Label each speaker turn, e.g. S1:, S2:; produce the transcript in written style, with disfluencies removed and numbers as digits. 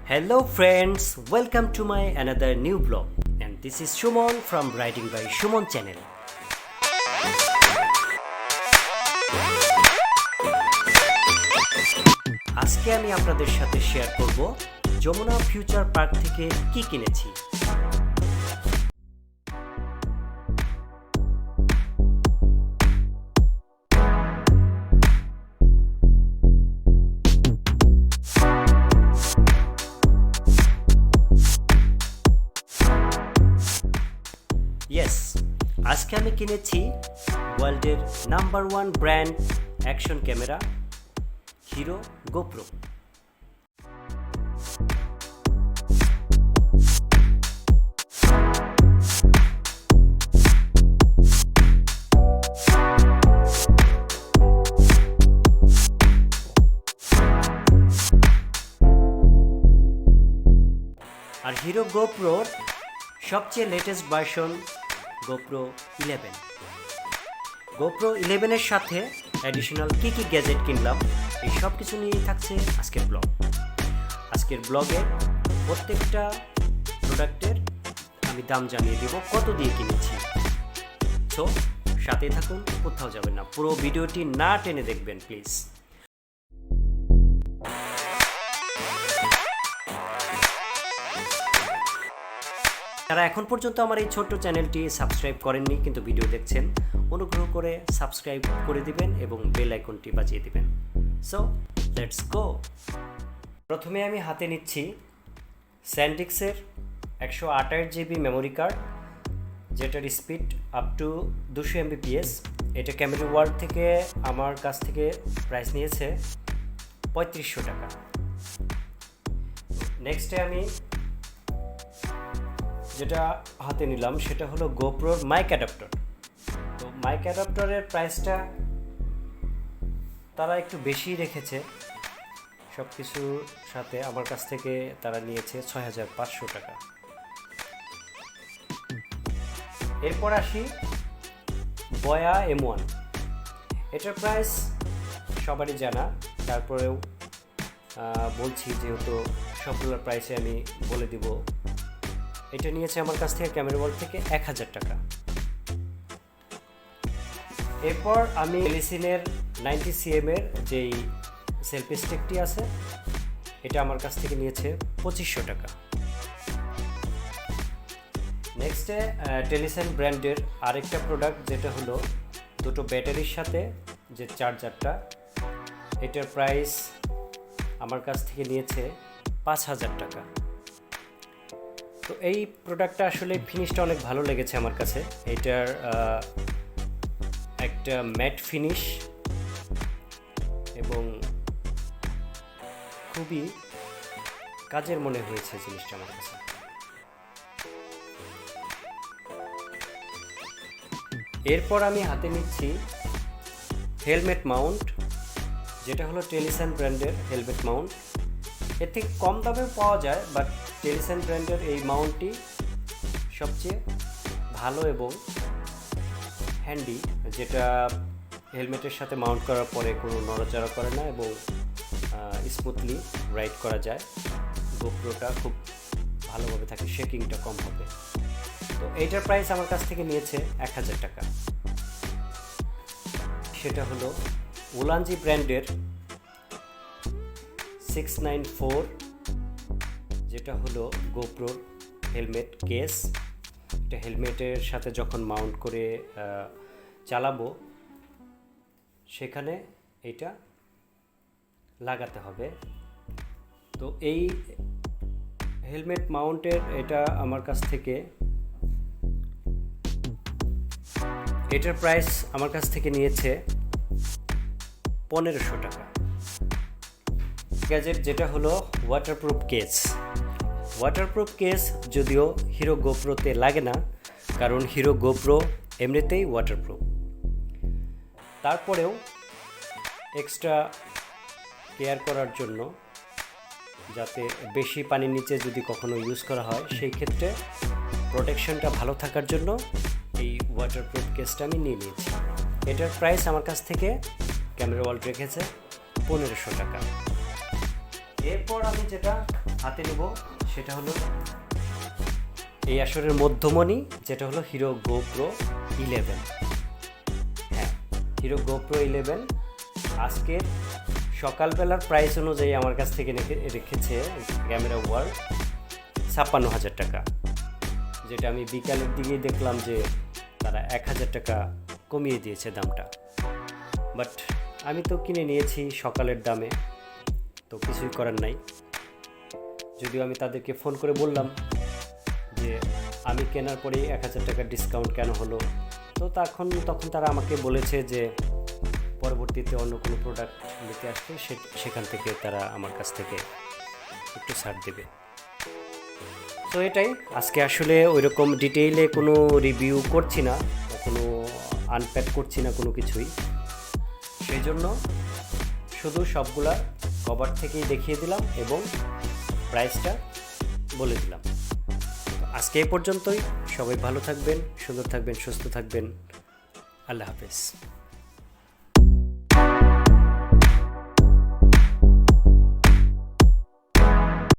S1: Hello friends, welcome to my another new blog, and this is SUMON from Writing by SUMON channel. আজকে আমি আপনাদের সাথে share করব Jamuna future park থেকে কি কিনেছি। আজকে আমি কিনেছি ওয়ার্ল্ডের number 1 brand action camera Hero GoPro. আর হিরো গোপ্রোর সবচেয়ে লেটেস্ট ভার্সন GoPro 11। GoPro 11 এর সাথে অ্যাডিশনাল কি গ্যাজেট কিনলাম এই সব কিছু নিয়েই থাকছে আজকের ব্লগ। আজকের ব্লগে প্রত্যেকটা প্রোডাক্টের আমি দাম জানিয়ে দেব, কত দিয়ে কিনেছি। সো সাথেই থাকুন, কোথাও যাবেন না, পুরো ভিডিওটি না টেনে দেখবেন প্লিজ। যারা এখন পর্যন্ত আমার এই ছোট্ট চ্যানেলটি সাবস্ক্রাইব করেননি কিন্তু ভিডিও দেখছেন, অনুগ্রহ করে সাবস্ক্রাইব করে দিবেন এবং বেল আইকনটি বাজিয়ে দিবেন। So let's go. প্রথমে আমি হাতে নিচ্ছি স্যান্ডিক্সের 128 GB মেমোরি কার্ড, যেটার স্পিড আপ টু 200 Mbps। এটা ক্যামেরা ওয়ার্ল্ড থেকে আমার কাছ থেকে প্রাইস নিয়েছে 3500 টাকা। নেক্সটে আমি যেটা হাতে নিলাম সেটা হলো গোপ্রোর মাইক অ্যাডাপ্টার। তো মাইক অ্যাডাপ্টারের প্রাইসটা তারা একটু বেশি রেখেছে, সব কিছুর সাথে আমার কাছ থেকে তারা নিয়েছে 6500 টাকা। এরপর আসি বয়া M1। এটার প্রাইস সবারই জানা, তারপরেও বলছি যেহেতু সবগুলোর প্রাইসে আমি বলে দিব। এটা নিয়েছে আমার কাছ থেকে ক্যামেরা ওয়ার্ল্ড থেকে 1000 টাকা। এরপর আমি এলিসিনের 90 cm এর যেই সেলফি স্টিকটি আছে এটা আমার কাছ থেকে নিয়েছে 2500 টাকা। নেক্সটে টেলিসেন ব্র্যান্ডের আরেকটা প্রোডাক্ট, যেটা হলো দুটো ব্যাটারির সাথে যে চার্জারটা, এটার প্রাইস আমার কাছ থেকে নিয়েছে 5000 টাকা। তো এই প্রোডাক্টটা আসলে ফিনিশটা অনেক ভালো লেগেছে আমার কাছে। এটার একটা ম্যাট ফিনিশ এবং খুবই কাজের মনে হয়েছে জিনিসটা আমার কাছে। এরপর আমি হাতে নিচ্ছি হেলমেট মাউন্ট, যেটা হলো টেলিসন ব্র্যান্ডের হেলমেট মাউন্ট। এর থেকে কম দামেও পাওয়া যায়, বাট টেলিসন ব্র্যান্ডের এই মাউন্টটি সবচেয়ে ভালো এবং হ্যান্ডি, যেটা হেলমেটের সাথে মাউন্ট করার পরে কোনো নড়াচড়া করে না এবং স্মুথলি রাইড করা যায়। গোপ্রোটা খুব ভালোভাবে থাকে, শেকিংটা কম হবে। তো এইটার প্রাইস আমার কাছ থেকে নিয়েছে 1000 টাকা। সেটা হলো ওলানজি ব্র্যান্ডের 694, যেটা হলো গোপ্রোর হেলমেট কেস। এটা হেলমেটের সাথে যখন মাউন্ট করে চালাবো সেখানে এটা লাগাতে হবে। তো এই হেলমেট মাউন্টের এটা আমার কাছ থেকে, এটার প্রাইস আমার কাছ থেকে নিয়েছে 1500 টাকা। গ্যাজেট যেটা হলো ওয়াটারপ্রুফ কেস। ওয়াটারপ্রুফ কেস যদিও হিরো গোপ্রোতে লাগে না, কারণ হিরো গোপ্রো এমনিতেই ওয়াটারপ্রুফ। তারপরেও এক্সট্রা কেয়ার করার জন্য, যাতে বেশি পানির নিচে যদি কখনো ইউজ করা হয় সেই ক্ষেত্রে প্রোটেকশনটা ভালো থাকার জন্য এই ওয়াটারপ্রুফ কেসটা আমি নিয়ে নিয়েছি। এটার প্রাইস আমার কাছ থেকে ক্যামেরা ওয়ার্ল্ড রেখেছে 1500 টাকা। এরপর আমি যেটা হাতে নেব সেটা হলো এই আসরের মধ্যমণি, যেটা হলো হিরো গোপ্রো 11। হ্যাঁ, হিরো গোপ্রো 11 আজকের সকালবেলার প্রাইস অনুযায়ী আমার কাছ থেকে রেখেছে ক্যামেরা ওয়ার্ল্ড 56,000 টাকা, যেটা আমি বিকালের দিকেই দেখলাম যে তারা 1,000 টাকা কমিয়ে দিয়েছে দামটা। বাট আমি তো কিনে নিয়েছি সকালের দামে, তো কিছুই করার নাই। যদিও আমি তাদেরকে ফোন করে বললাম যে আমি কেনার পরেই 1,000 টাকা ডিসকাউন্ট কেন হলো, তো তখন তারা আমাকে বলেছে যে পরবর্তীতে অন্য কোনো প্রোডাক্ট নিতে আসলে সেখান থেকে তারা আমার কাছ থেকে একটু ছাড় দেবে। তো এটাই, আজকে আসলে ওইরকম ডিটেইলে কোনো রিভিউ করছি না, কোনো আনপ্যাক করছি না কোনো কিছুই, সেই জন্য শুধু সবগুলা কভার থেকেই দেখিয়ে দিলাম এবং প্রাইসটা বলে দিলাম। আজকে এই পর্যন্তই। সবাই ভালো থাকবেন, সুন্দর থাকবেন, সুস্থ থাকবেন। আল্লাহ হাফেজ।